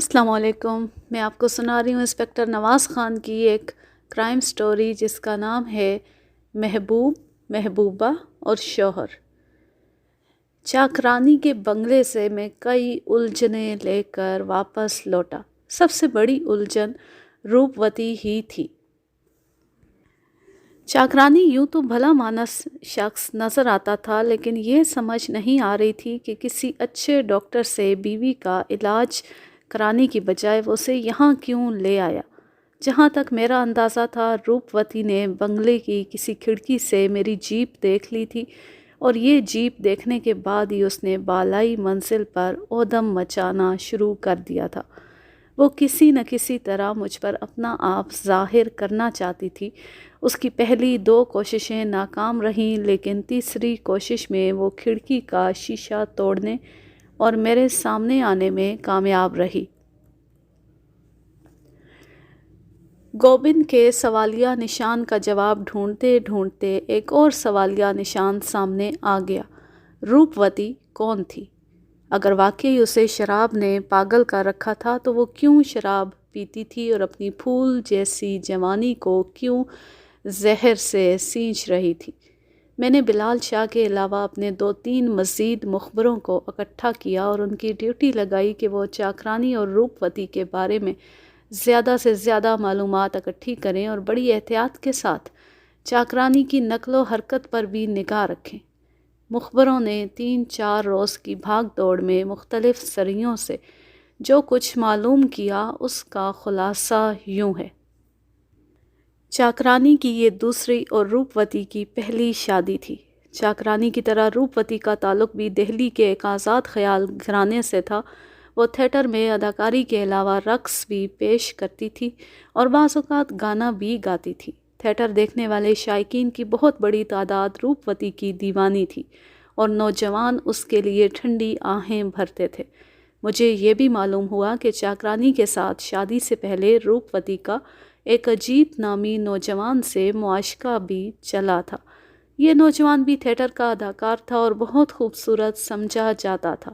السلام علیکم. میں آپ کو سنا رہی ہوں انسپکٹر نواز خان کی ایک کرائم سٹوری جس کا نام ہے محبوب، محبوبہ اور شوہر. چاکرانی کے بنگلے سے میں کئی الجھنیں لے کر واپس لوٹا. سب سے بڑی الجھن روپوتی ہی تھی. چاکرانی یوں تو بھلا مانس شخص نظر آتا تھا، لیکن یہ سمجھ نہیں آ رہی تھی کہ کسی اچھے ڈاکٹر سے بیوی کا علاج کرانے کی بجائے وہ اسے یہاں کیوں لے آیا. جہاں تک میرا اندازہ تھا، روپوتی نے بنگلے کی کسی کھڑکی سے میری جیپ دیکھ لی تھی، اور یہ جیپ دیکھنے کے بعد ہی اس نے بالائی منزل پر اودم مچانا شروع کر دیا تھا. وہ کسی نہ کسی طرح مجھ پر اپنا آپ ظاہر کرنا چاہتی تھی. اس کی پہلی 2 کوششیں ناکام رہیں، لیکن تیسری کوشش میں وہ کھڑکی کا شیشہ توڑنے اور میرے سامنے آنے میں کامیاب رہی. گوبند کے سوالیہ نشان کا جواب ڈھونڈتے ڈھونڈتے ایک اور سوالیہ نشان سامنے آ گیا. روپوتی کون تھی؟ اگر واقعی اسے شراب نے پاگل کر رکھا تھا تو وہ کیوں شراب پیتی تھی اور اپنی پھول جیسی جوانی کو کیوں زہر سے سینچ رہی تھی؟ میں نے بلال شاہ کے علاوہ اپنے 2-3 مزید مخبروں کو اکٹھا کیا اور ان کی ڈیوٹی لگائی کہ وہ چاکرانی اور روپوتی کے بارے میں زیادہ سے زیادہ معلومات اکٹھی کریں اور بڑی احتیاط کے ساتھ چاکرانی کی نقل و حرکت پر بھی نگاہ رکھیں. مخبروں نے 3-4 روز کی بھاگ دوڑ میں مختلف سریوں سے جو کچھ معلوم کیا، اس کا خلاصہ یوں ہے. چاکرانی کی یہ دوسری اور روپوتی کی پہلی شادی تھی. چاکرانی کی طرح روپوتی کا تعلق بھی دہلی کے ایک آزاد خیال گھرانے سے تھا. وہ تھیٹر میں اداکاری کے علاوہ رقص بھی پیش کرتی تھی اور بعض اوقات گانا بھی گاتی تھی. تھیٹر دیکھنے والے شائقین کی بہت بڑی تعداد روپوتی کی دیوانی تھی اور نوجوان اس کے لیے ٹھنڈی آہیں بھرتے تھے. مجھے یہ بھی معلوم ہوا کہ چاکرانی کے ساتھ شادی سے پہلے روپوتی کا ایک اجیت نامی نوجوان سے معاشقہ بھی چلا تھا. یہ نوجوان بھی تھیٹر کا اداکار تھا اور بہت خوبصورت سمجھا جاتا تھا.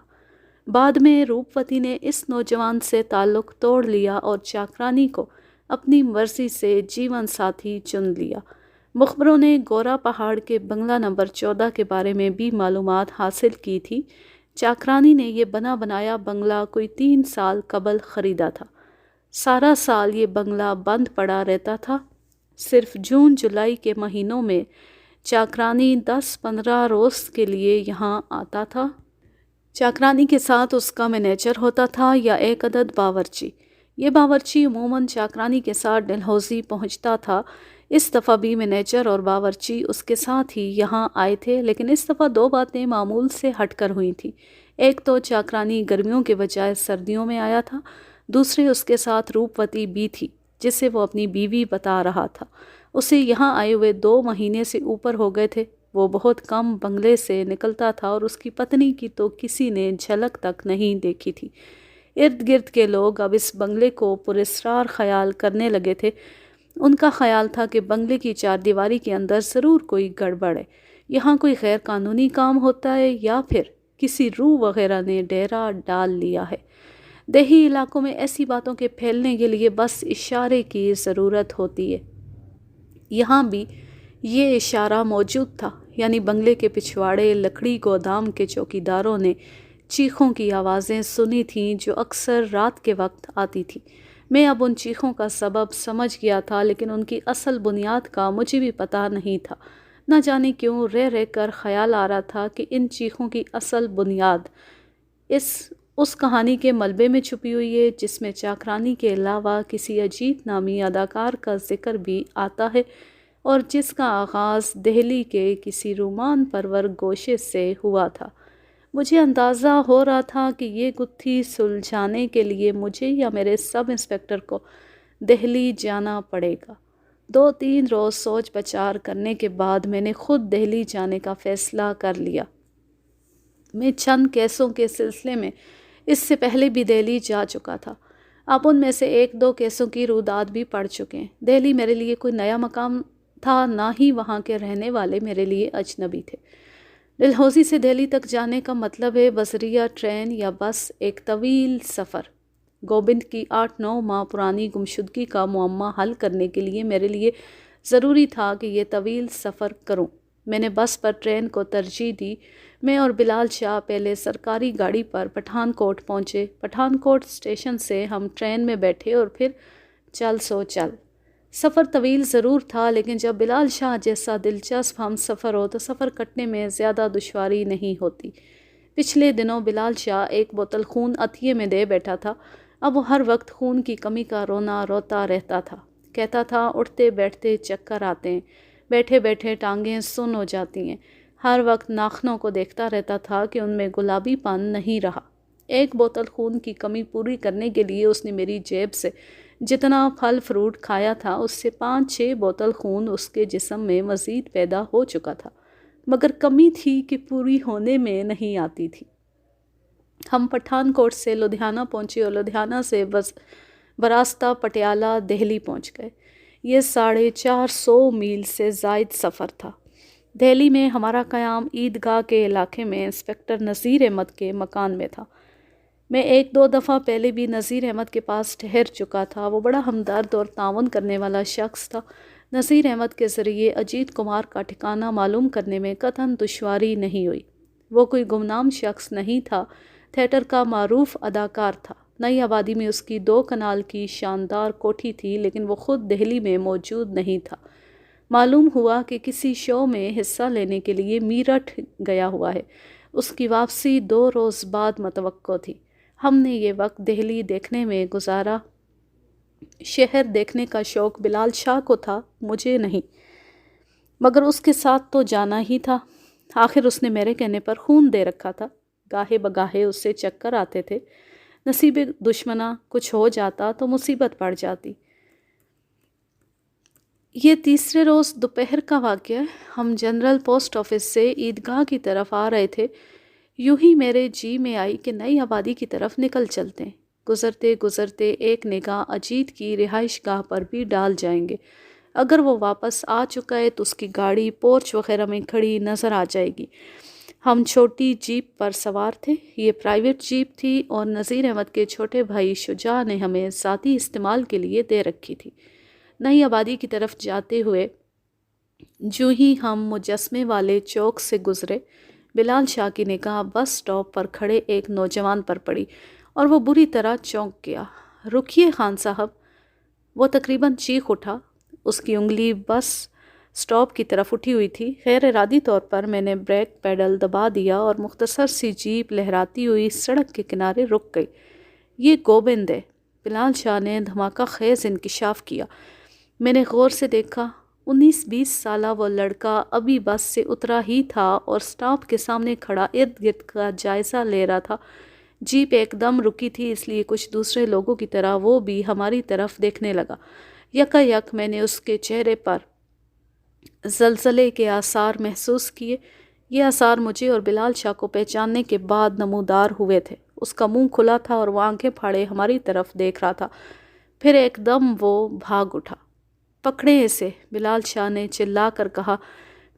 بعد میں روپوتی نے اس نوجوان سے تعلق توڑ لیا اور چاکرانی کو اپنی مرضی سے جیون ساتھی چن لیا. مخبروں نے گورا پہاڑ کے بنگلہ نمبر 14 کے بارے میں بھی معلومات حاصل کی تھی. چاکرانی نے یہ بنا بنایا بنگلہ کوئی 3 سال قبل خریدا تھا. سارا سال یہ بنگلہ بند پڑا رہتا تھا. صرف جون جولائی کے مہینوں میں چاکرانی 10-15 روز کے لیے یہاں آتا تھا. چاکرانی کے ساتھ اس کا مینیجر ہوتا تھا یا ایک عدد باورچی. یہ باورچی عموماً چاکرانی کے ساتھ ڈلہوزی پہنچتا تھا. اس دفعہ بھی مینیجر اور باورچی اس کے ساتھ ہی یہاں آئے تھے، لیکن اس دفعہ 2 باتیں معمول سے ہٹ کر ہوئی تھیں. ایک تو چاکرانی گرمیوں کے بجائے سردیوں میں آیا تھا. دوسرے اس کے ساتھ روپوتی بھی تھی جسے وہ اپنی بیوی بتا رہا تھا. اسے یہاں آئے ہوئے 2 مہینے سے اوپر ہو گئے تھے. وہ بہت کم بنگلے سے نکلتا تھا اور اس کی پتنی کی تو کسی نے جھلک تک نہیں دیکھی تھی. ارد گرد کے لوگ اب اس بنگلے کو پراسرار خیال کرنے لگے تھے. ان کا خیال تھا کہ بنگلے کی 4 دیواری کے اندر ضرور کوئی گڑبڑ ہے. یہاں کوئی غیر قانونی کام ہوتا ہے یا پھر کسی روح وغیرہ نے ڈیرا ڈال لیا ہے. دیہی علاقوں میں ایسی باتوں کے پھیلنے کے لیے بس اشارے کی ضرورت ہوتی ہے. یہاں بھی یہ اشارہ موجود تھا، یعنی بنگلے کے پچھواڑے لکڑی گودام کے چوکیداروں نے چیخوں کی آوازیں سنی تھیں جو اکثر رات کے وقت آتی تھی. میں اب ان چیخوں کا سبب سمجھ گیا تھا، لیکن ان کی اصل بنیاد کا مجھے بھی پتہ نہیں تھا. نہ جانے کیوں رہ رہ کر خیال آ رہا تھا کہ ان چیخوں کی اصل بنیاد اس کہانی کے ملبے میں چھپی ہوئی ہے جس میں چاکرانی کے علاوہ کسی اجیت نامی اداکار کا ذکر بھی آتا ہے اور جس کا آغاز دہلی کے کسی رومان پرور گوشے سے ہوا تھا. مجھے اندازہ ہو رہا تھا کہ یہ گتھی سلجھانے کے لیے مجھے یا میرے سب انسپکٹر کو دہلی جانا پڑے گا. 2-3 روز سوچ بچار کرنے کے بعد میں نے خود دہلی جانے کا فیصلہ کر لیا. میں چند کیسوں کے سلسلے میں اس سے پہلے بھی دہلی جا چکا تھا. اب ان میں سے 1-2 کیسوں کی روداد بھی پڑ چکے ہیں. دہلی میرے لیے کوئی نیا مقام تھا، نہ ہی وہاں کے رہنے والے میرے لیے اجنبی تھے. ڈلہوزی سے دہلی تک جانے کا مطلب ہے بذریعہ ٹرین یا بس ایک طویل سفر. گوبند کی 8-9 ماہ پرانی گمشدگی کا معمہ حل کرنے کے لیے میرے لیے ضروری تھا کہ یہ طویل سفر کروں۔ میں نے بس پر ٹرین کو ترجیح دی۔ میں اور بلال شاہ پہلے سرکاری گاڑی پر پٹھان کوٹ پہنچے۔ پٹھان کوٹ اسٹیشن سے ہم ٹرین میں بیٹھے اور پھر چل سو چل۔ سفر طویل ضرور تھا، لیکن جب بلال شاہ جیسا دلچسپ ہم سفر ہو تو سفر کٹنے میں زیادہ دشواری نہیں ہوتی۔ پچھلے دنوں بلال شاہ ایک بوتل خون عطیے میں دے بیٹھا تھا۔ اب وہ ہر وقت خون کی کمی کا روتا رہتا تھا۔ کہتا تھا اٹھتے بیٹھتے چکر آتے ہیں، بیٹھے بیٹھے ٹانگیں سن ہو جاتی ہیں۔ ہر وقت ناخنوں کو دیکھتا رہتا تھا کہ ان میں گلابی پن نہیں رہا۔ ایک بوتل خون کی کمی پوری کرنے کے لیے اس نے میری جیب سے جتنا پھل فروٹ کھایا تھا اس سے 5-6 بوتل خون اس کے جسم میں مزید پیدا ہو چکا تھا، مگر کمی تھی کہ پوری ہونے میں نہیں آتی تھی۔ ہم پٹھان کوٹ سے لدھیانہ پہنچے اور لدھیانہ سے براستہ پٹیالہ دہلی پہنچ گئے۔ یہ 450 میل سے زائد سفر تھا۔ دہلی میں ہمارا قیام عیدگاہ کے علاقے میں انسپکٹر نذیر احمد کے مکان میں تھا۔ میں 1-2 دفعہ پہلے بھی نذیر احمد کے پاس ٹھہر چکا تھا۔ وہ بڑا ہمدرد اور تعاون کرنے والا شخص تھا۔ نذیر احمد کے ذریعے اجیت کمار کا ٹھکانہ معلوم کرنے میں قطعاً دشواری نہیں ہوئی۔ وہ کوئی گمنام شخص نہیں تھا، تھیٹر کا معروف اداکار تھا۔ نئی آبادی میں اس کی 2 کنال کی شاندار کوٹھی تھی، لیکن وہ خود دہلی میں موجود نہیں تھا۔ معلوم ہوا کہ کسی شو میں حصہ لینے کے لیے میرٹھ گیا ہوا ہے۔ اس کی واپسی 2 روز بعد متوقع تھی۔ ہم نے یہ وقت دہلی دیکھنے میں گزارا۔ شہر دیکھنے کا شوق بلال شاہ کو تھا، مجھے نہیں، مگر اس کے ساتھ تو جانا ہی تھا۔ آخر اس نے میرے کہنے پر خون دے رکھا تھا۔ گاہے بگاہے اس سے چکر آتے تھے۔ نصیب دشمنا کچھ ہو جاتا تو مصیبت پڑ جاتی۔ یہ تیسرے روز دوپہر کا واقعہ ہے۔ ہم جنرل پوسٹ آفس سے عیدگاہ کی طرف آ رہے تھے۔ یوں ہی میرے جی میں آئی کہ نئی آبادی کی طرف نکل چلتے ہیں۔ گزرتے گزرتے ایک نگاہ اجیت کی رہائش گاہ پر بھی ڈال جائیں گے۔ اگر وہ واپس آ چکا ہے تو اس کی گاڑی پورچ وغیرہ میں کھڑی نظر آ جائے گی۔ ہم چھوٹی جیپ پر سوار تھے۔ یہ پرائیویٹ جیپ تھی اور نذیر احمد کے چھوٹے بھائی شجاع نے ہمیں ذاتی استعمال کے لیے دے رکھی تھی۔ نئی آبادی کی طرف جاتے ہوئے جو ہی ہم مجسمے والے چوک سے گزرے، بلال شاہ کی نگاہ بس سٹاپ پر کھڑے ایک نوجوان پر پڑی اور وہ بری طرح چونک گیا۔ رکیے خان صاحب! وہ تقریباً چیخ اٹھا۔ اس کی انگلی بس سٹاپ کی طرف اٹھی ہوئی تھی۔ غیر ارادی طور پر میں نے بریک پیڈل دبا دیا اور مختصر سی جیپ لہراتی ہوئی سڑک کے کنارے رک گئی۔ یہ گوبند ہے، بلال شاہ نے دھماکہ خیز انکشاف کیا۔ میں نے غور سے دیکھا۔ 19-20 سالہ وہ لڑکا ابھی بس سے اترا ہی تھا اور سٹاپ کے سامنے کھڑا ارد گرد کا جائزہ لے رہا تھا۔ جیپ ایک دم رکی تھی، اس لیے کچھ دوسرے لوگوں کی طرح وہ بھی ہماری طرف دیکھنے لگا۔ یکا یک میں نے اس کے چہرے پر زلزلے کے آثار محسوس کیے۔ یہ آثار مجھے اور بلال شاہ کو پہچاننے کے بعد نمودار ہوئے تھے۔ اس کا منہ کھلا تھا اور وہ آنکھیں پھاڑے ہماری طرف دیکھ رہا تھا۔ پھر ایک دم وہ بھاگ اٹھا۔ پکڑیں اسے! بلال شاہ نے چلا کر کہا۔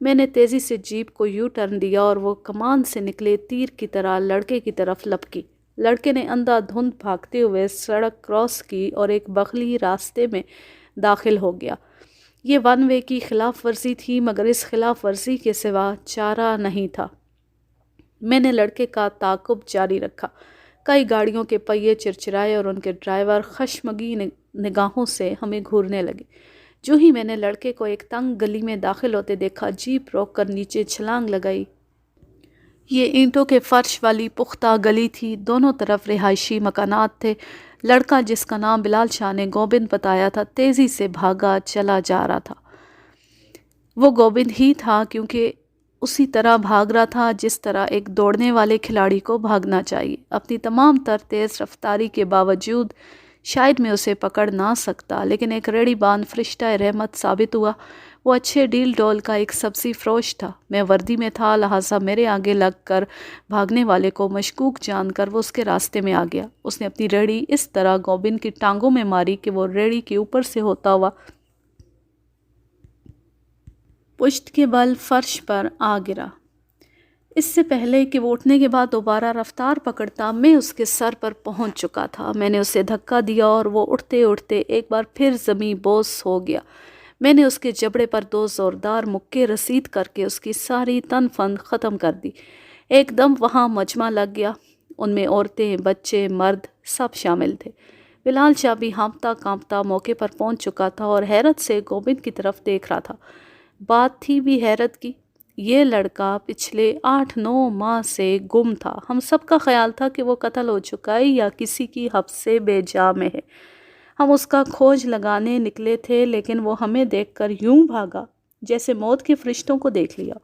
میں نے تیزی سے جیپ کو یو ٹرن دیا اور وہ کمان سے نکلے تیر کی طرح لڑکے کی طرف لپکی۔ لڑکے نے اندھا دھند بھاگتے ہوئے سڑک کراس کی اور ایک بغلی راستے میں داخل ہو گیا۔ یہ 1 وے کی خلاف ورزی تھی، مگر اس خلاف ورزی کے سوا چارہ نہیں تھا۔ میں نے لڑکے کا تعاقب جاری رکھا۔ کئی گاڑیوں کے پہیے چرچرائے اور ان کے ڈرائیور خشمگین نگاہوں سے ہمیں گھورنے لگے۔ جو ہی میں نے لڑکے کو ایک تنگ گلی میں داخل ہوتے دیکھا، جیپ روک کر نیچے چھلانگ لگائی۔ یہ اینٹوں کے فرش والی پختہ گلی تھی، دونوں طرف رہائشی مکانات تھے۔ لڑکا جس کا نام بلال شاہ نے گوبند بتایا تھا، تیزی سے بھاگا چلا جا رہا تھا۔ وہ گوبند ہی تھا، کیونکہ اسی طرح بھاگ رہا تھا جس طرح ایک دوڑنے والے کھلاڑی کو بھاگنا چاہیے۔ اپنی تمام تر تیز رفتاری کے باوجود شاید میں اسے پکڑ نہ سکتا، لیکن ایک ریڑھی باندھ فرشتہ رحمت ثابت ہوا۔ وہ اچھے ڈیل ڈول کا ایک سبزی فروش تھا۔ میں وردی میں تھا، لہٰذا میرے آگے لگ کر بھاگنے والے کو مشکوک جان کر وہ اس کے راستے میں آ گیا۔ اس نے اپنی ریڑھی اس طرح گوبند کی ٹانگوں میں ماری کہ وہ ریڑھی کے اوپر سے ہوتا ہوا پشت کے بل فرش پر آ گرا۔ اس سے پہلے کہ وہ اٹھنے کے بعد دوبارہ رفتار پکڑتا، میں اس کے سر پر پہنچ چکا تھا۔ میں نے اسے دھکا دیا اور وہ اٹھتے اٹھتے ایک بار پھر زمیں بوس ہو گیا۔ میں نے اس کے جبڑے پر 2 زوردار مکے رسید کر کے اس کی ساری تن فن ختم کر دی۔ ایک دم وہاں مجمع لگ گیا۔ ان میں عورتیں، بچے، مرد سب شامل تھے۔ بلال چابی ہانپتا کانپتا موقع پر پہنچ چکا تھا اور حیرت سے گوبند کی طرف دیکھ رہا تھا۔ بات تھی بھی حیرت کی۔ یہ لڑکا پچھلے 8-9 ماہ سے گم تھا۔ ہم سب کا خیال تھا کہ وہ قتل ہو چکا ہے یا کسی کی حبس سے بے جا میں ہے۔ ہم اس کا کھوج لگانے نکلے تھے، لیکن وہ ہمیں دیکھ کر یوں بھاگا جیسے موت کے فرشتوں کو دیکھ لیا۔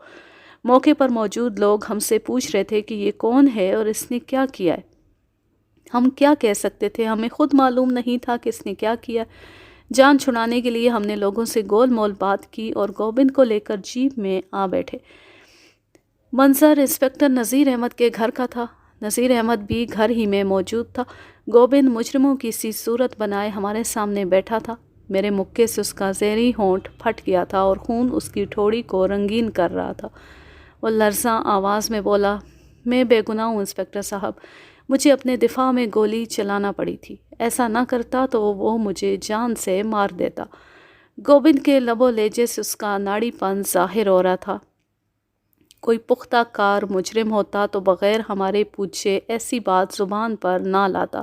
موقع پر موجود لوگ ہم سے پوچھ رہے تھے کہ یہ کون ہے اور اس نے کیا کیا ہے۔ ہم کیا کہہ سکتے تھے؟ ہمیں خود معلوم نہیں تھا کہ اس نے کیا کیا۔ جان چھڑانے کے لیے ہم نے لوگوں سے گول مول بات کی اور گوبند کو لے کر جیپ میں آ بیٹھے۔ منظر انسپکٹر نذیر احمد کے گھر کا تھا۔ نذیر احمد بھی گھر ہی میں موجود تھا۔ گوبند مجرموں کی سی صورت بنائے ہمارے سامنے بیٹھا تھا۔ میرے مکے سے اس کا زہری ہونٹ پھٹ گیا تھا اور خون اس کی ٹھوڑی کو رنگین کر رہا تھا۔ وہ لرزاں آواز میں بولا، میں بے گناہ ہوں انسپکٹر صاحب، مجھے اپنے دفاع میں گولی چلانا پڑی تھی۔ ایسا نہ کرتا تو وہ مجھے جان سے مار دیتا۔ گوبند کے لب و لہجے سے اس کا ناڑی پن ظاہر ہو رہا تھا۔ کوئی پختہ کار مجرم ہوتا تو بغیر ہمارے پوچھے ایسی بات زبان پر نہ لاتا،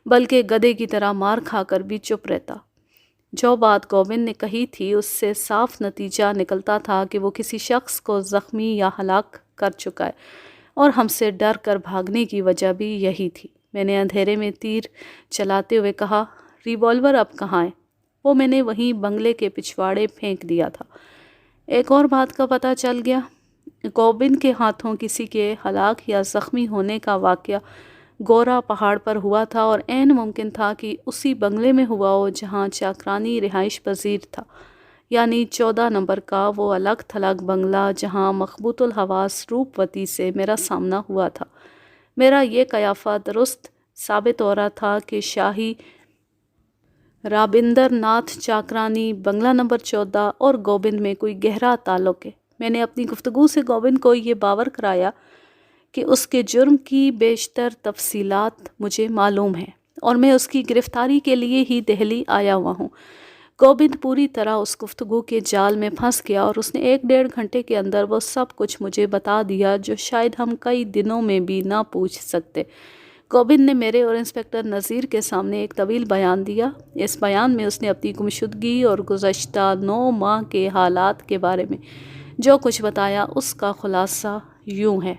بلکہ گدھے کی طرح مار کھا کر بھی چپ رہتا۔ جو بات گوبند نے کہی تھی اس سے صاف نتیجہ نکلتا تھا کہ وہ کسی شخص کو زخمی یا ہلاک کر چکا ہے، اور ہم سے ڈر کر بھاگنے کی وجہ بھی یہی تھی۔ میں نے اندھیرے میں تیر چلاتے ہوئے کہا، ریوالور اب کہاں ہے؟ وہ میں نے وہیں بنگلے کے پچھواڑے پھینک دیا تھا۔ ایک اور بات کا پتہ چل گیا۔ گوبند کے ہاتھوں کسی کے ہلاک یا زخمی ہونے کا واقعہ گورا پہاڑ پر ہوا تھا، اور عین ممکن تھا کہ اسی بنگلے میں ہوا ہو جہاں چاکرانی رہائش پذیر تھا، یعنی 14 نمبر کا وہ الگ تھلگ بنگلہ جہاں مخبوط الحواس روپ وتی سے میرا سامنا ہوا تھا۔ میرا یہ قیافہ درست ثابت ہو رہا تھا کہ شاہی رابندر ناتھ چاکرانی، بنگلہ نمبر 14 اور گوبند میں کوئی گہرا تعلق ہے۔ میں نے اپنی گفتگو سے گوبند کو یہ باور کرایا کہ اس کے جرم کی بیشتر تفصیلات مجھے معلوم ہیں اور میں اس کی گرفتاری کے لیے ہی دہلی آیا ہوا ہوں۔ گوبند پوری طرح اس گفتگو کے جال میں پھنس گیا اور اس نے 1-1.5 گھنٹے کے اندر وہ سب کچھ مجھے بتا دیا جو شاید ہم کئی دنوں میں بھی نہ پوچھ سکتے۔ گوبند نے میرے اور انسپکٹر نذیر کے سامنے ایک طویل بیان دیا۔ اس بیان میں اس نے اپنی گمشدگی اور گزشتہ 9 ماہ کے حالات کے بارے میں جو کچھ بتایا، اس کا خلاصہ یوں ہے۔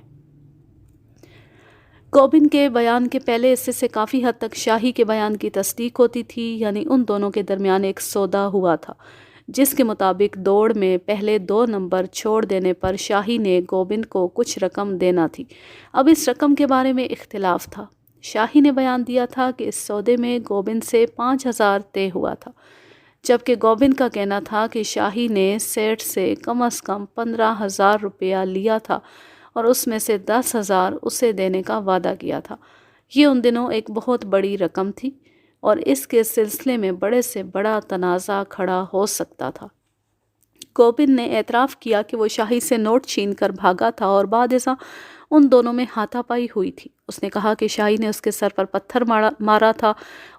گوبند کے بیان کے پہلے حصے سے کافی حد تک شاہی کے بیان کی تصدیق ہوتی تھی، یعنی ان دونوں کے درمیان ایک سودا ہوا تھا جس کے مطابق دوڑ میں پہلے 2 نمبر چھوڑ دینے پر شاہی نے گوبند کو کچھ رقم دینا تھی۔ اب اس رقم کے بارے میں اختلاف تھا۔ شاہی نے بیان دیا تھا کہ اس سودے میں گوبند سے 5,000 طے ہوا تھا، جبکہ گوبند کا کہنا تھا کہ شاہی نے سیٹھ سے کم از کم 15,000 روپیہ لیا تھا اور اس میں سے 10,000 اسے دینے کا وعدہ کیا تھا۔ یہ ان دنوں ایک بہت بڑی رقم تھی اور اس کے سلسلے میں بڑے سے بڑا تنازع کھڑا ہو سکتا تھا۔ گوبند نے اعتراف کیا کہ وہ شاہی سے نوٹ چھین کر بھاگا تھا اور بعد ازاں ان دونوں میں ہاتھا پائی ہوئی تھی۔ اس نے کہا کہ شاہی نے اس کے سر پر پتھر مارا تھا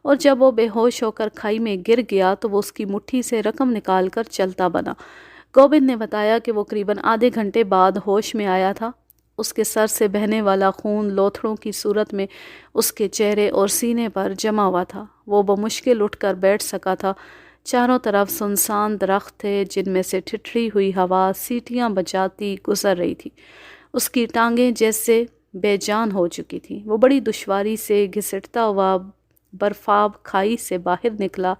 اور جب وہ بے ہوش ہو کر کھائی میں گر گیا تو وہ اس کی مٹھی سے رقم نکال کر چلتا بنا۔ گوبند نے بتایا کہ وہ قریباً آدھے گھنٹے بعد ہوش میں آیا تھا۔ اس کے سر سے بہنے والا خون لوتھڑوں کی صورت میں اس کے چہرے اور سینے پر جمع ہوا تھا۔ وہ بمشکل اٹھ کر بیٹھ سکا تھا۔ چاروں طرف سنسان درخت تھے جن میں سے ٹھٹری ہوئی ہوا سیٹیاں بجاتی گزر رہی تھی۔ اس کی ٹانگیں جیسے بے جان ہو چکی تھیں۔ وہ بڑی دشواری سے گھسٹتا ہوا برفاب کھائی سے باہر نکلا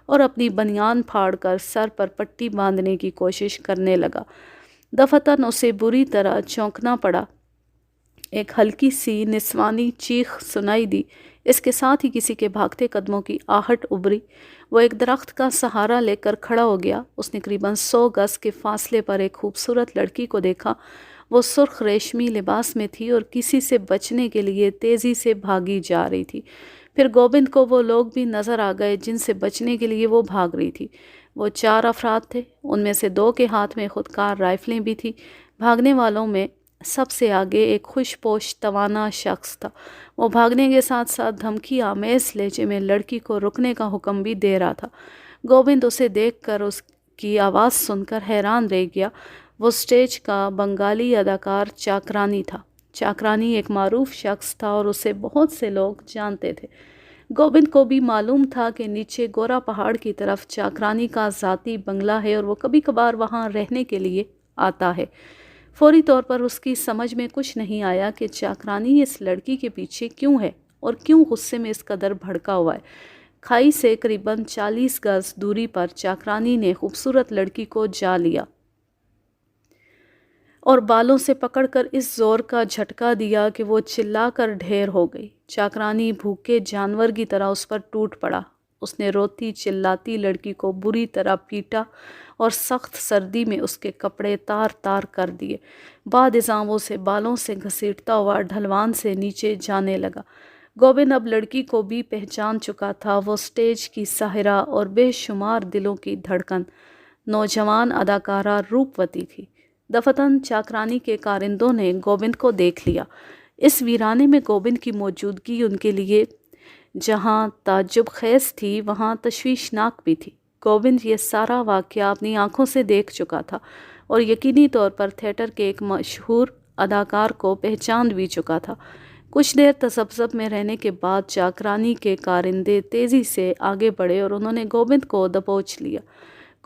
اور اپنی بنیان پھاڑ کر سر پر پٹی باندھنے کی کوشش کرنے لگا۔ دفعتاً اسے بری طرح چونکنا پڑا۔ ایک ہلکی سی نسوانی چیخ سنائی دی۔ اس کے ساتھ ہی کسی کے بھاگتے قدموں کی آہٹ ابھری۔ وہ ایک درخت کا سہارا لے کر کھڑا ہو گیا۔ اس نے قریباً 100 گز کے فاصلے پر ایک خوبصورت لڑکی کو دیکھا۔ وہ سرخ ریشمی لباس میں تھی اور کسی سے بچنے کے لیے تیزی سے بھاگی جا رہی تھی۔ پھر گوبند کو وہ لوگ بھی نظر آ گئے جن سے بچنے کے لیے وہ بھاگ رہی تھی۔ وہ 4 افراد تھے، ان میں سے 2 کے ہاتھ میں خودکار رائفلیں بھی تھیں۔ بھاگنے والوں میں سب سے آگے ایک خوش پوش توانا شخص تھا۔ وہ بھاگنے کے ساتھ ساتھ دھمکی آمیز لہجے میں لڑکی کو رکنے کا حکم بھی دے رہا تھا۔ گوبند اسے دیکھ کر، اس کی آواز سن کر حیران رہ گیا۔ وہ سٹیج کا بنگالی اداکار چاکرانی تھا۔ چاکرانی ایک معروف شخص تھا اور اسے بہت سے لوگ جانتے تھے۔ گوبند کو بھی معلوم تھا کہ نیچے گورا پہاڑ کی طرف چاکرانی کا ذاتی بنگلہ ہے اور وہ کبھی کبھار وہاں رہنے کے لیے آتا ہے۔ فوری طور پر اس کی سمجھ میں کچھ نہیں آیا کہ چاکرانی اس لڑکی کے پیچھے کیوں ہے اور کیوں غصے میں اس قدر بھڑکا ہوا ہے۔ کھائی سے قریباً 40 گز دوری پر چاکرانی نے خوبصورت لڑکی کو جا لیا اور بالوں سے پکڑ کر اس زور کا جھٹکا دیا کہ وہ چلا کر ڈھیر ہو گئی۔ چاکرانی بھوکے جانور کی طرح اس پر ٹوٹ پڑا۔ اس نے روتی چلاتی لڑکی کو بری طرح پیٹا اور سخت سردی میں اس کے کپڑے تار تار کر دیے۔ بعد ازاں وہ اسے بالوں سے گھسیٹتا ہوا ڈھلوان سے نیچے جانے لگا۔ گوبند اب لڑکی کو بھی پہچان چکا تھا۔ وہ سٹیج کی ساحرہ اور بے شمار دلوں کی دھڑکن، نوجوان اداکارہ روپوتی تھی۔ دفتن چاکرانی کے کارندوں نے گوبند کو دیکھ لیا۔ اس ویرانے میں گوبند کی موجودگی ان کے لیے جہاں تعجب خیز تھی، وہاں تشویشناک بھی تھی۔ گوبند یہ سارا واقعہ اپنی آنکھوں سے دیکھ چکا تھا اور یقینی طور پر تھیٹر کے ایک مشہور اداکار کو پہچان بھی چکا تھا۔ کچھ دیر تذبذب میں رہنے کے بعد چاکرانی کے کارندے تیزی سے آگے بڑھے اور انہوں نے گوبند کو دبوچ لیا۔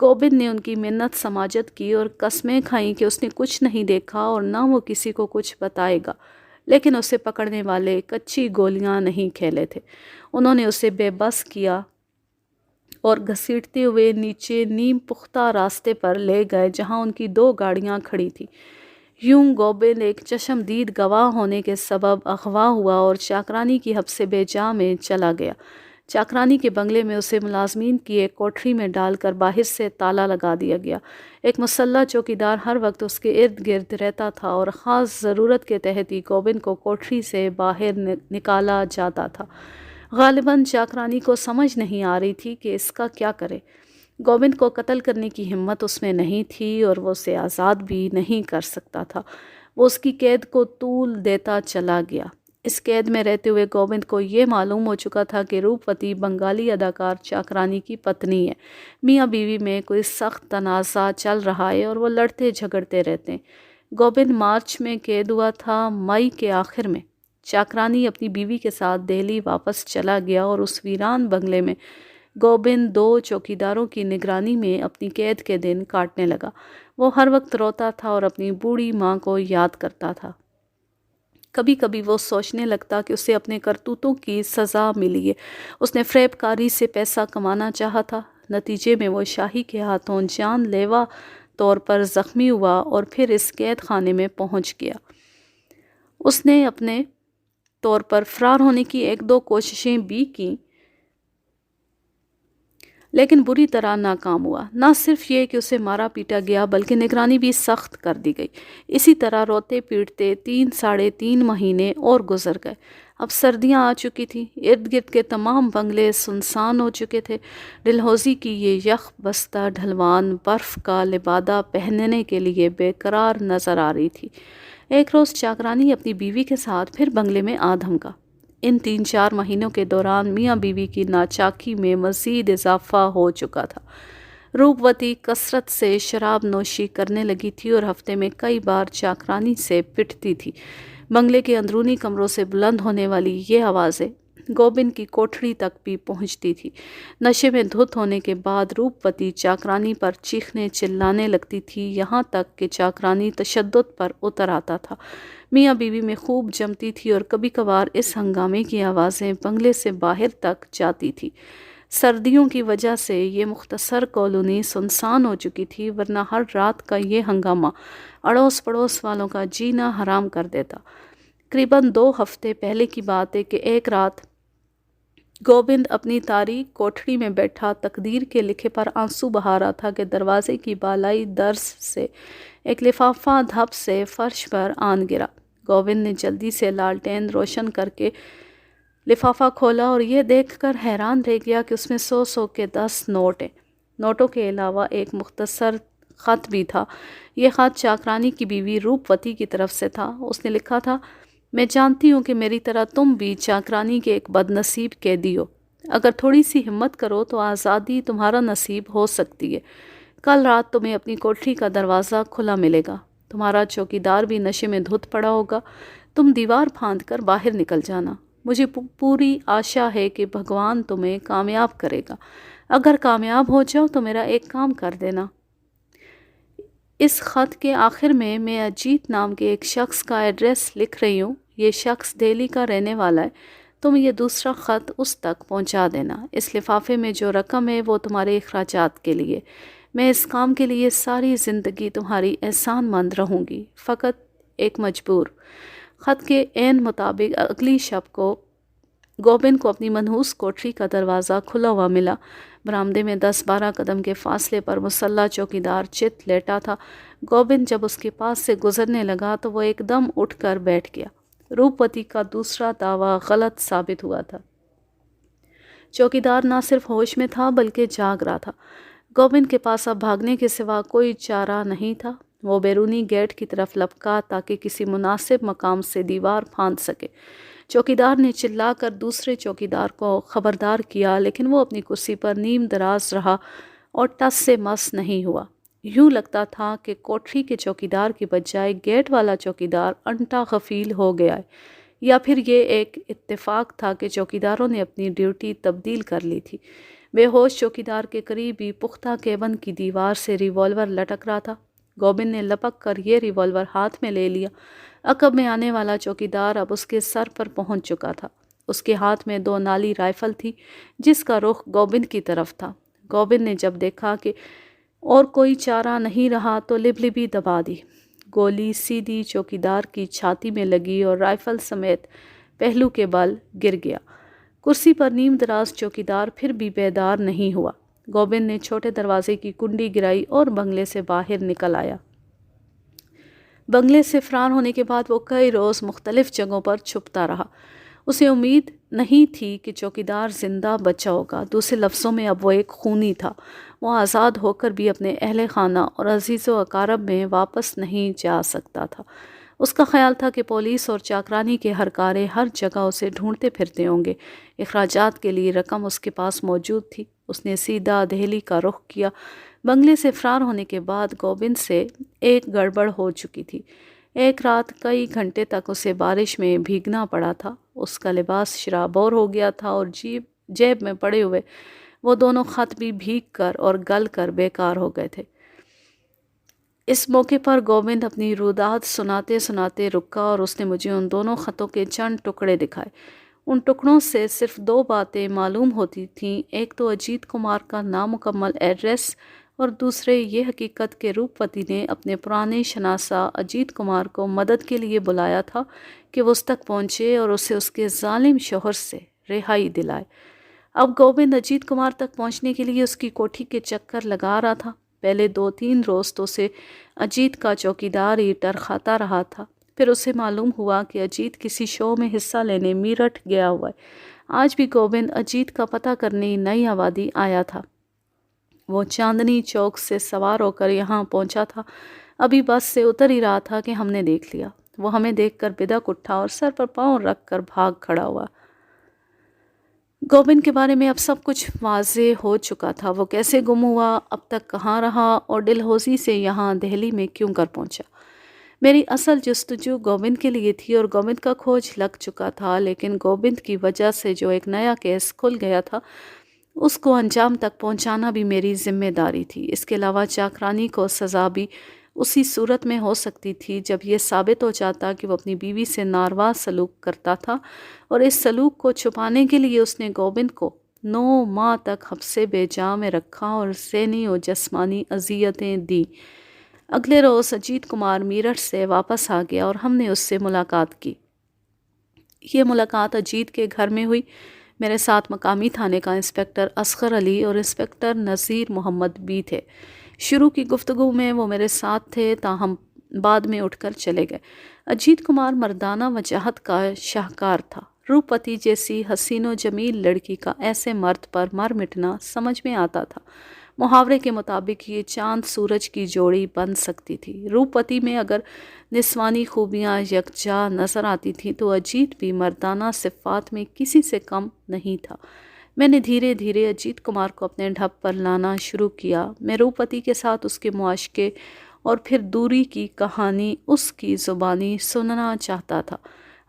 گوبند نے ان کی منت سماجت کی اور قسمیں کھائیں کہ اس نے کچھ نہیں دیکھا اور نہ وہ کسی کو کچھ بتائے گا، لیکن اسے پکڑنے والے کچی گولیاں نہیں کھیلے تھے۔ انہوں نے اسے بے بس کیا اور گھسیٹتے ہوئے نیچے نیم پختہ راستے پر لے گئے جہاں ان کی 2 گاڑیاں کھڑی تھیں۔ یوں گوبند ایک چشمدید گواہ ہونے کے سبب اغوا ہوا اور چاکرانی کی حبس بے جا میں چلا گیا۔ چاکرانی کے بنگلے میں اسے ملازمین کی ایک کوٹری میں ڈال کر باہر سے تالا لگا دیا گیا۔ ایک مسلح چوکیدار ہر وقت اس کے ارد گرد رہتا تھا اور خاص ضرورت کے تحت ہی گوبند کو کوٹری سے باہر نکالا جاتا تھا۔ غالباً چاکرانی کو سمجھ نہیں آ رہی تھی کہ اس کا کیا کرے۔ گوبند کو قتل کرنے کی ہمت اس میں نہیں تھی اور وہ اسے آزاد بھی نہیں کر سکتا تھا۔ وہ اس کی قید کو طول دیتا چلا گیا۔ اس قید میں رہتے ہوئے گوبند کو یہ معلوم ہو چکا تھا کہ روپوتی بنگالی اداکار چاکرانی کی پتنی ہے۔ میاں بیوی میں کوئی سخت تنازع چل رہا ہے اور وہ لڑتے جھگڑتے رہتے ہیں۔ گوبند مارچ میں قید ہوا تھا۔ مئی کے آخر میں چاکرانی اپنی بیوی کے ساتھ دہلی واپس چلا گیا اور اس ویران بنگلے میں گوبند 2 چوکیداروں کی نگرانی میں اپنی قید کے دن کاٹنے لگا۔ وہ ہر وقت روتا تھا اور اپنی بوڑھی ماں کو یاد کرتا تھا۔ کبھی کبھی وہ سوچنے لگتا کہ اسے اپنے کرتوتوں کی سزا ملی ہے۔ اس نے فریب کاری سے پیسہ کمانا چاہا تھا۔ نتیجے میں وہ شاہی کے ہاتھوں جان لیوا طور پر زخمی ہوا اور پھر اس قید خانے میں پہنچ گیا۔ اس نے اپنے طور پر فرار ہونے کی 1-2 کوششیں بھی کیں، لیکن بری طرح ناکام ہوا۔ نہ صرف یہ کہ اسے مارا پیٹا گیا بلکہ نگرانی بھی سخت کر دی گئی۔ اسی طرح روتے پیٹتے 3-3.5 مہینے اور گزر گئے۔ اب سردیاں آ چکی تھیں۔ ارد گرد کے تمام بنگلے سنسان ہو چکے تھے۔ ڈلہوزی کی یہ یخ بستہ ڈھلوان برف کا لبادہ پہننے کے لیے بے قرار نظر آ رہی تھی۔ ایک روز چاکرانی اپنی بیوی کے ساتھ پھر بنگلے میں آ دھمکا۔ ان 3-4 مہینوں کے دوران میاں بیوی کی ناچاکی میں مزید اضافہ ہو چکا تھا۔ روپوتی کثرت سے شراب نوشی کرنے لگی تھی اور ہفتے میں کئی بار چاکرانی سے پٹتی تھی۔ بنگلے کے اندرونی کمروں سے بلند ہونے والی یہ آوازیں گوبند کی کوٹھری تک بھی پہنچتی تھی۔ نشے میں دھت ہونے کے بعد روپوتی چاکرانی پر چیخنے چلانے لگتی تھی، یہاں تک کہ چاکرانی تشدد پر اتر آتا تھا۔ میاں بیوی میں خوب جمتی تھی اور کبھی کبھار اس ہنگامے کی آوازیں بنگلے سے باہر تک جاتی تھی۔ سردیوں کی وجہ سے یہ مختصر کالونی سنسان ہو چکی تھی، ورنہ ہر رات کا یہ ہنگامہ اڑوس پڑوس والوں کا جینا حرام کر دیتا۔ قریباً 2 ہفتے پہلے کی بات ہے کہ ایک رات گوبند اپنی تاریک کوٹھری میں بیٹھا تقدیر کے لکھے پر آنسو بہا رہا تھا کہ دروازے کی بالائی درز سے ایک لفافہ دھپ سے فرش پر آن گرا۔ گوبند نے جلدی سے لالٹین روشن کر کے لفافہ کھولا اور یہ دیکھ کر حیران رہ گیا کہ اس میں 100 کے 10 نوٹ ہیں۔ نوٹوں کے علاوہ ایک مختصر خط بھی تھا۔ یہ خط چاکرانی کی بیوی روپوتی کی طرف سے تھا۔ اس نے لکھا تھا، میں جانتی ہوں کہ میری طرح تم بھی چاکرانی کے ایک بد نصیب قیدی ہو۔ اگر تھوڑی سی ہمت کرو تو آزادی تمہارا نصیب ہو سکتی ہے۔ کل رات تمہیں اپنی کوٹری کا دروازہ کھلا ملے گا۔ تمہارا چوکیدار بھی نشے میں دھت پڑا ہوگا۔ تم دیوار پھاند کر باہر نکل جانا۔ مجھے پوری آشا ہے کہ بھگوان تمہیں کامیاب کرے گا۔ اگر کامیاب ہو جاؤ تو میرا ایک کام کر دینا۔ اس خط کے آخر میں اجیت نام کے ایک شخص کا ایڈریس لکھ رہی ہوں۔ یہ شخص دہلی کا رہنے والا ہے۔ تم یہ دوسرا خط اس تک پہنچا دینا۔ اس لفافے میں جو رقم ہے وہ تمہارے اخراجات کے لیے۔ میں اس کام کے لیے ساری زندگی تمہاری احسان مند رہوں گی۔ فقط ایک مجبور۔ خط کے عین مطابق اگلی شب کو گوبند کو اپنی منحوس کوٹری کا دروازہ کھلا ہوا ملا۔ برآمدے میں 10-12 قدم کے فاصلے پر مسلح چوکیدار چت لیٹا تھا۔ گوبند جب اس کے پاس سے گزرنے لگا تو وہ ایک دم اٹھ کر بیٹھ گیا۔ روپوتی کا دوسرا دعویٰ غلط ثابت ہوا تھا۔ چوکیدار نہ صرف ہوش میں تھا بلکہ جاگ رہا تھا۔ گوبند کے پاس اب بھاگنے کے سوا کوئی چارہ نہیں تھا۔ وہ بیرونی گیٹ کی طرف لپکا تاکہ کسی مناسب مقام سے دیوار پھاند سکے۔ چوکیدار نے چلا کر دوسرے چوکیدار کو خبردار کیا، لیکن وہ اپنی کرسی پر نیم دراز رہا اور ٹس سے مس نہیں ہوا۔ یوں لگتا تھا کہ کوٹری کے چوکیدار کی بجائے گیٹ والا چوکیدار انٹا غفیل ہو گیا ہے، یا پھر یہ ایک اتفاق تھا کہ چوکیداروں نے اپنی ڈیوٹی تبدیل کر لی تھی۔ بے ہوش چوکیدار کے قریب ہی پختہ کیبن کی دیوار سے ریوالور لٹک رہا تھا۔ گوبند نے لپک کر یہ ریوالور ہاتھ میں لے لیا۔ عقب میں آنے والا چوکیدار اب اس کے سر پر پہنچ چکا تھا۔ اس کے ہاتھ میں 2 نالی رائفل تھی جس کا رخ گوبند کی طرف تھا۔ گوبند نے جب دیکھا کہ اور کوئی چارہ نہیں رہا تو لبلبی دبا دی۔ گولی سیدھی چوکیدار کی چھاتی میں لگی اور رائفل سمیت پہلو کے بل گر گیا۔ کرسی پر نیم دراز چوکیدار پھر بھی بیدار نہیں ہوا۔ گوبند نے چھوٹے دروازے کی کنڈی گرائی اور بنگلے سے باہر نکل آیا۔ بنگلے سے فرار ہونے کے بعد وہ کئی روز مختلف جگہوں پر چھپتا رہا۔ اسے امید نہیں تھی کہ چوکیدار زندہ بچا ہوگا۔ دوسرے لفظوں میں اب وہ ایک خونی تھا۔ وہ آزاد ہو کر بھی اپنے اہل خانہ اور عزیز و اقارب میں واپس نہیں جا سکتا تھا۔ اس کا خیال تھا کہ پولیس اور چاکرانی کے ہرکارے ہر جگہ اسے ڈھونڈتے پھرتے ہوں گے۔ اخراجات کے لیے رقم اس کے پاس موجود تھی۔ اس نے سیدھا دہلی کا رخ کیا۔ بنگلے سے فرار ہونے کے بعد گوبند سے ایک گڑبڑ ہو چکی تھی۔ ایک رات کئی گھنٹے تک اسے بارش میں بھیگنا پڑا تھا۔ اس کا لباس شرابور ہو گیا تھا اور جیب میں پڑے ہوئے وہ دونوں خط بھی بھیگ کر اور گل کر بیکار ہو گئے تھے۔ اس موقع پر گوبند اپنی روداد سناتے سناتے رکا اور اس نے مجھے ان دونوں خطوں کے چند ٹکڑے دکھائے۔ ان ٹکڑوں سے صرف 2 باتیں معلوم ہوتی تھیں۔ ایک تو اجیت کمار کا نامکمل ایڈریس اور دوسرے یہ حقیقت کہ روپوتی نے اپنے پرانے شناسہ اجیت کمار کو مدد کے لیے بلایا تھا کہ وہ اس تک پہنچے اور اسے اس کے ظالم شوہر سے رہائی دلائے۔ اب گوبند اجیت کمار تک پہنچنے کے لیے اس کی کوٹھی کے چکر لگا رہا تھا۔ پہلے 2-3 روز تو اسے اجیت کا چوکیدار ہی ٹرخاتا رہا تھا۔ پھر اسے معلوم ہوا کہ اجیت کسی شو میں حصہ لینے میرٹھ گیا ہوا ہے۔ آج بھی گوبند اجیت کا پتہ کرنے نئی آبادی آیا تھا۔ وہ چاندنی چوک سے سوار ہو کر یہاں پہنچا تھا۔ ابھی بس سے اتر ہی رہا تھا کہ ہم نے دیکھ لیا۔ وہ ہمیں دیکھ کر بدک اٹھا اور سر پر پاؤں رکھ کر بھاگ کھڑا ہوا۔ گوبند کے بارے میں اب سب کچھ واضح ہو چکا تھا۔ وہ کیسے گم ہوا، اب تک کہاں رہا اور ڈلہوزی سے یہاں دہلی میں کیوں کر پہنچا۔ میری اصل جستجو گوبند کے لیے تھی اور گوبند کا کھوج لگ چکا تھا، لیکن گوبند کی وجہ سے جو ایک نیا کیس کھل گیا تھا اس کو انجام تک پہنچانا بھی میری ذمہ داری تھی۔ اس کے علاوہ چاکرانی کو سزا بھی اسی صورت میں ہو سکتی تھی جب یہ ثابت ہو جاتا کہ وہ اپنی بیوی سے ناروا سلوک کرتا تھا، اور اس سلوک کو چھپانے کے لیے اس نے گوبند کو 9 ماہ تک حبس بے جا میں رکھا اور ذہنی و جسمانی اذیتیں دیں۔ اگلے روز اجیت کمار میرٹھ سے واپس آ گیا اور ہم نے اس سے ملاقات کی۔ یہ ملاقات اجیت کے گھر میں ہوئی۔ میرے ساتھ مقامی تھانے کا انسپکٹر اصغر علی اور انسپکٹر نذیر محمد بھی تھے۔ شروع کی گفتگو میں وہ میرے ساتھ تھے، تاہم بعد میں اٹھ کر چلے گئے۔ اجیت کمار مردانہ وجاہت کا شاہکار تھا۔ روپوتی جیسی حسین و جمیل لڑکی کا ایسے مرد پر مر مٹنا سمجھ میں آتا تھا۔ محاورے کے مطابق یہ چاند سورج کی جوڑی بن سکتی تھی۔ روپوتی میں اگر نسوانی خوبیاں یکجا نظر آتی تھیں تو اجیت بھی مردانہ صفات میں کسی سے کم نہیں تھا۔ میں نے دھیرے دھیرے اجیت کمار کو اپنے ڈھب پر لانا شروع کیا۔ میں روپوتی کے ساتھ اس کے معاشقے اور پھر دوری کی کہانی اس کی زبانی سننا چاہتا تھا۔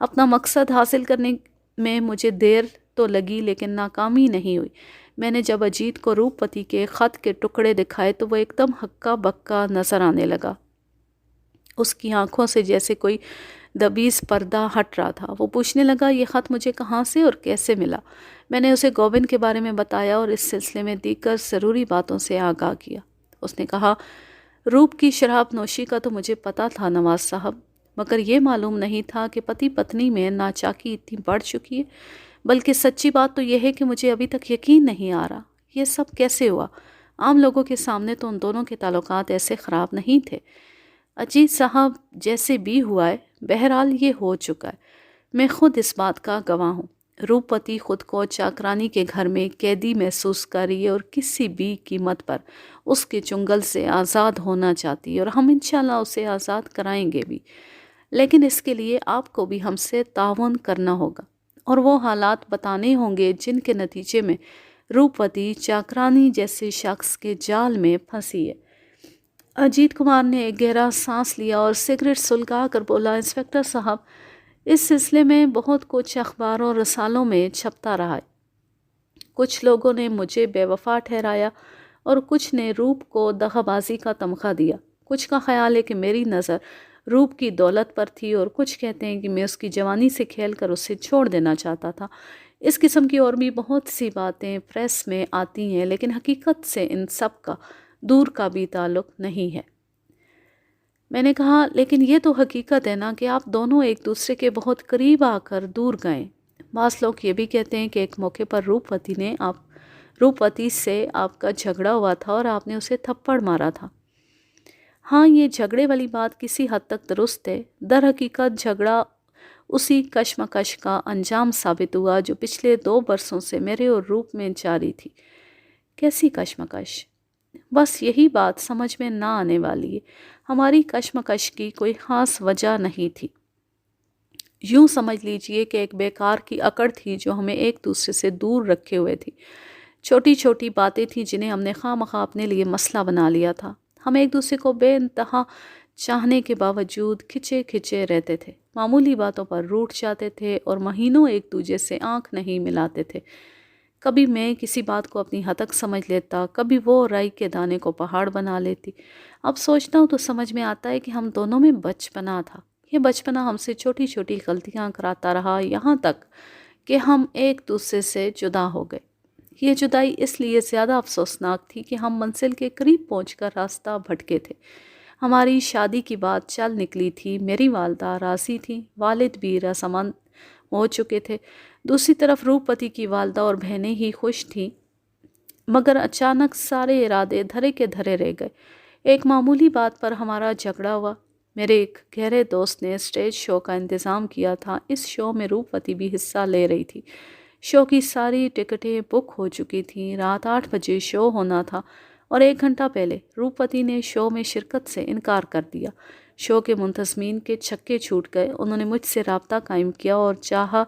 اپنا مقصد حاصل کرنے میں مجھے دیر تو لگی لیکن ناکامی نہیں ہوئی۔ میں نے جب اجیت کو روپوتی کے خط کے ٹکڑے دکھائے تو وہ ایک دم ہکا بکا نظر آنے لگا۔ اس کی آنکھوں سے جیسے کوئی دبیز پردہ ہٹ رہا تھا۔ وہ پوچھنے لگا، یہ خط مجھے کہاں سے اور کیسے ملا؟ میں نے اسے گوبند کے بارے میں بتایا اور اس سلسلے میں دیگر ضروری باتوں سے آگاہ کیا۔ اس نے کہا، روپ کی شراب نوشی کا تو مجھے پتا تھا نواز صاحب، مگر یہ معلوم نہیں تھا کہ پتی پتنی میں ناچاکی اتنی بڑھ چکی ہے۔ بلکہ سچی بات تو یہ ہے کہ مجھے ابھی تک یقین نہیں آ رہا یہ سب کیسے ہوا۔ عام لوگوں کے سامنے تو ان دونوں کے تعلقات ایسے خراب نہیں تھے۔ اجیت صاحب جیسے بھی ہوا ہے، بہرحال یہ ہو چکا ہے۔ میں خود اس بات کا گواہ ہوں۔ روپوتی خود کو چاکرانی کے گھر میں قیدی محسوس کر رہی ہے اور کسی بھی قیمت پر اس کے چنگل سے آزاد ہونا چاہتی ہے، اور ہم انشاءاللہ اسے آزاد کرائیں گے بھی۔ لیکن اس کے لیے آپ کو بھی ہم سے تعاون کرنا ہوگا اور وہ حالات بتانے ہوں گے جن کے نتیجے میں روپوتی چاکرانی جیسے شخص کے جال میں پھنسی ہے۔ اجیت کمار نے ایک گہرا سانس لیا اور سگریٹ سلگا کر بولا، انسپکٹر صاحب، اس سلسلے میں بہت کچھ اخباروں اور رسالوں میں چھپتا رہا ہے۔ کچھ لوگوں نے مجھے بے وفا ٹھہرایا اور کچھ نے روپ کو دغا بازی کا تمغہ دیا۔ کچھ کا خیال ہے کہ میری نظر روپ کی دولت پر تھی اور کچھ کہتے ہیں کہ میں اس کی جوانی سے کھیل کر اسے چھوڑ دینا چاہتا تھا۔ اس قسم کی اور بھی بہت سی باتیں پریس میں آتی ہیں، لیکن حقیقت سے ان سب کا دور کا بھی تعلق نہیں ہے۔ میں نے کہا، لیکن یہ تو حقیقت ہے نا کہ آپ دونوں ایک دوسرے کے بہت قریب آ کر دور گئے۔ بعض لوگ یہ بھی کہتے ہیں کہ ایک موقع پر روپوتی سے آپ کا جھگڑا ہوا تھا اور آپ نے اسے تھپڑ مارا تھا۔ ہاں، یہ جھگڑے والی بات کسی حد تک درست ہے۔ در حقیقت جھگڑا اسی کشمکش کا انجام ثابت ہوا جو پچھلے 2 برسوں سے میرے اور روپ میں جاری تھی۔ کیسی کشمکش؟ بس یہی بات سمجھ میں نہ آنے والی ہے۔ ہماری کشمکش کی کوئی خاص وجہ نہیں تھی۔ یوں سمجھ لیجئے کہ ایک بیکار کی اکڑ تھی جو ہمیں ایک دوسرے سے دور رکھے ہوئے تھی۔ چھوٹی چھوٹی باتیں تھیں جنہیں ہم نے خواہ مخواہ اپنے لیے مسئلہ بنا لیا تھا۔ ہم ایک دوسرے کو بے انتہا چاہنے کے باوجود کھچے کھچے رہتے تھے، معمولی باتوں پر روٹھ جاتے تھے اور مہینوں ایک دوسرے سے آنکھ نہیں ملاتے تھے۔ کبھی میں کسی بات کو اپنی حد تک سمجھ لیتا، کبھی وہ رائی کے دانے کو پہاڑ بنا لیتی۔ اب سوچتا ہوں تو سمجھ میں آتا ہے کہ ہم دونوں میں بچپنا تھا۔ یہ بچپنا ہم سے چھوٹی چھوٹی غلطیاں کراتا رہا، یہاں تک کہ ہم ایک دوسرے سے جدا ہو گئے۔ یہ جدائی اس لیے زیادہ افسوسناک تھی کہ ہم منزل کے قریب پہنچ کر راستہ بھٹکے تھے۔ ہماری شادی کی بات چل نکلی تھی، میری والدہ راضی تھی، والد بھی رضامند ہو چکے تھے۔ دوسری طرف روپوتی کی والدہ اور بہنیں ہی خوش تھیں، مگر اچانک سارے ارادے دھرے کے دھرے رہ گئے۔ ایک معمولی بات پر ہمارا جھگڑا ہوا۔ میرے ایک گہرے دوست نے اسٹیج شو کا انتظام کیا تھا۔ اس شو میں روپوتی بھی حصہ لے رہی تھی۔ شو کی ساری ٹکٹیں بک ہو چکی تھیں۔ رات 8 بجے شو ہونا تھا اور 1 گھنٹہ پہلے روپوتی نے شو میں شرکت سے انکار کر دیا۔ شو کے منتظمین کے چھکے چھوٹ گئے۔ انہوں نے مجھ سے رابطہ قائم کیا اور چاہا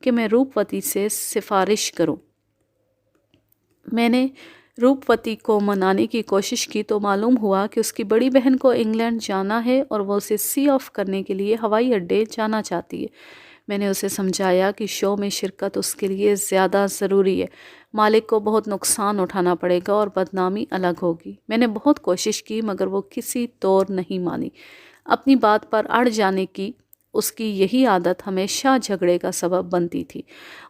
کہ میں روپوتی سے سفارش کروں۔ میں نے روپوتی کو منانے کی کوشش کی تو معلوم ہوا کہ اس کی بڑی بہن کو انگلینڈ جانا ہے اور وہ اسے سی آف کرنے کے لیے ہوائی اڈے جانا چاہتی ہے۔ میں نے اسے سمجھایا کہ شو میں شرکت اس کے لیے زیادہ ضروری ہے، مالک کو بہت نقصان اٹھانا پڑے گا اور بدنامی الگ ہوگی۔ میں نے بہت کوشش کی مگر وہ کسی طور نہیں مانی۔ اپنی بات پر اڑ جانے کی اس کی یہی عادت ہمیشہ جھگڑے کا سبب بنتی تھی۔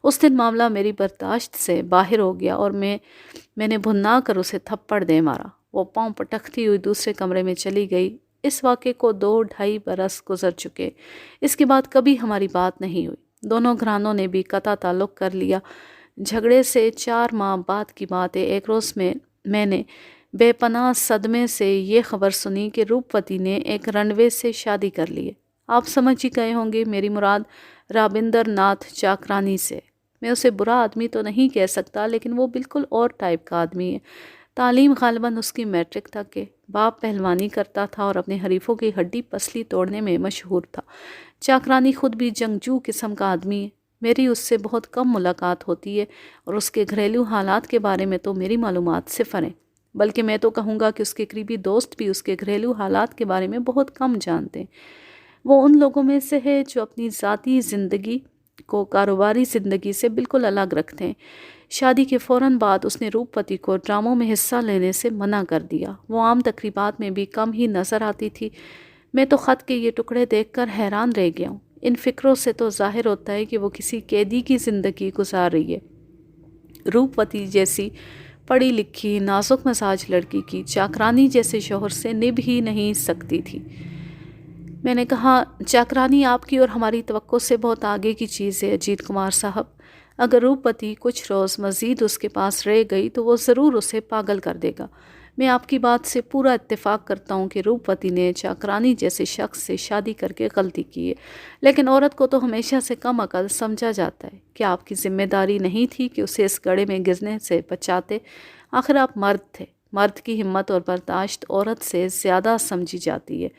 اس دن معاملہ میری برداشت سے باہر ہو گیا اور میں نے بھنا کر اسے تھپڑ دے مارا۔ وہ پاؤں پٹکتی ہوئی دوسرے کمرے میں چلی گئی۔ اس واقعے کو 2-2.5 برس گزر چکے۔ اس کے بعد کبھی ہماری بات نہیں ہوئی۔ دونوں گھرانوں نے بھی قطع تعلق کر لیا۔ جھگڑے سے 4 ماہ بعد کی بات ہے۔ ایک روز میں نے بے پناہ صدمے سے یہ خبر سنی کہ روپوتی نے ایک رنوے سے شادی کر لی ہے۔ آپ سمجھ ہی گئے ہوں گے میری مراد رابندر ناتھ چاکرانی سے۔ میں اسے برا آدمی تو نہیں کہہ سکتا، لیکن وہ بالکل اور ٹائپ کا آدمی ہے۔ تعلیم غالباً اس کی میٹرک تک کے باپ پہلوانی کرتا تھا اور اپنے حریفوں کی ہڈی پسلی توڑنے میں مشہور تھا۔ چاکرانی خود بھی جنگجو قسم کا آدمی ہے۔ میری اس سے بہت کم ملاقات ہوتی ہے اور اس کے گھریلو حالات کے بارے میں تو میری معلومات صفر ہیں، بلکہ میں تو کہوں گا کہ اس کے قریبی دوست بھی اس کے گھریلو حالات کے بارے میں بہت کم جانتے ہیں۔ وہ ان لوگوں میں سے ہے جو اپنی ذاتی زندگی کو کاروباری زندگی سے بالکل الگ رکھتے ہیں۔ شادی کے فوراً بعد اس نے روپوتی کو ڈراموں میں حصہ لینے سے منع کر دیا۔ وہ عام تقریبات میں بھی کم ہی نظر آتی تھی۔ میں تو خط کے یہ ٹکڑے دیکھ کر حیران رہ گیا ہوں۔ ان فکروں سے تو ظاہر ہوتا ہے کہ وہ کسی قیدی کی زندگی گزار رہی ہے۔ روپوتی جیسی پڑھی لکھی نازک مزاج لڑکی کی چاکرانی جیسے شوہر سے نبھ ہی نہیں سکتی تھی۔ میں نے کہا، چاکرانی آپ کی اور ہماری توقع سے بہت آگے کی چیز ہے اجیت کمار صاحب۔ اگر روپوتی کچھ روز مزید اس کے پاس رہ گئی تو وہ ضرور اسے پاگل کر دے گا۔ میں آپ کی بات سے پورا اتفاق کرتا ہوں کہ روپوتی نے چاکرانی جیسے شخص سے شادی کر کے غلطی کی ہے، لیکن عورت کو تو ہمیشہ سے کم عقل سمجھا جاتا ہے۔ کیا آپ کی ذمہ داری نہیں تھی کہ اسے اس گڑھے میں گرنے سے بچاتے؟ آخر آپ مرد تھے۔ مرد کی ہمت اور برداشت عورت سے زیادہ سمجھی جاتی ہے۔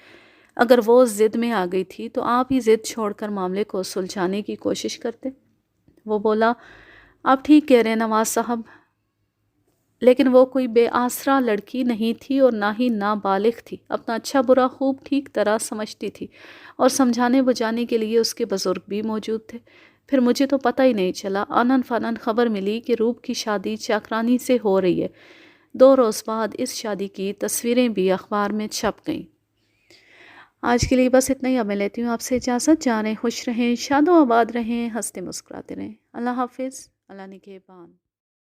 اگر وہ ضد میں آ گئی تھی تو آپ ہی ضد چھوڑ کر معاملے کو سلجھانے کی کوشش کرتے۔ وہ بولا، آپ ٹھیک کہہ رہے ہیں نواز صاحب، لیکن وہ کوئی بے آسرا لڑکی نہیں تھی اور نہ ہی نابالغ تھی۔ اپنا اچھا برا خوب ٹھیک طرح سمجھتی تھی اور سمجھانے بجانے کے لیے اس کے بزرگ بھی موجود تھے۔ پھر مجھے تو پتہ ہی نہیں چلا، آنن فانن خبر ملی کہ روپ کی شادی چاکرانی سے ہو رہی ہے۔ 2 روز بعد اس شادی کی تصویریں بھی اخبار میں چھپ گئیں۔ آج کے لیے بس اتنا ہی، اب میں لیتی ہوں آپ سے اجازت۔ جانیں خوش رہیں، شاد و آباد رہیں، ہنستے مسکراتے رہیں۔ اللہ حافظ، اللہ نگہبان۔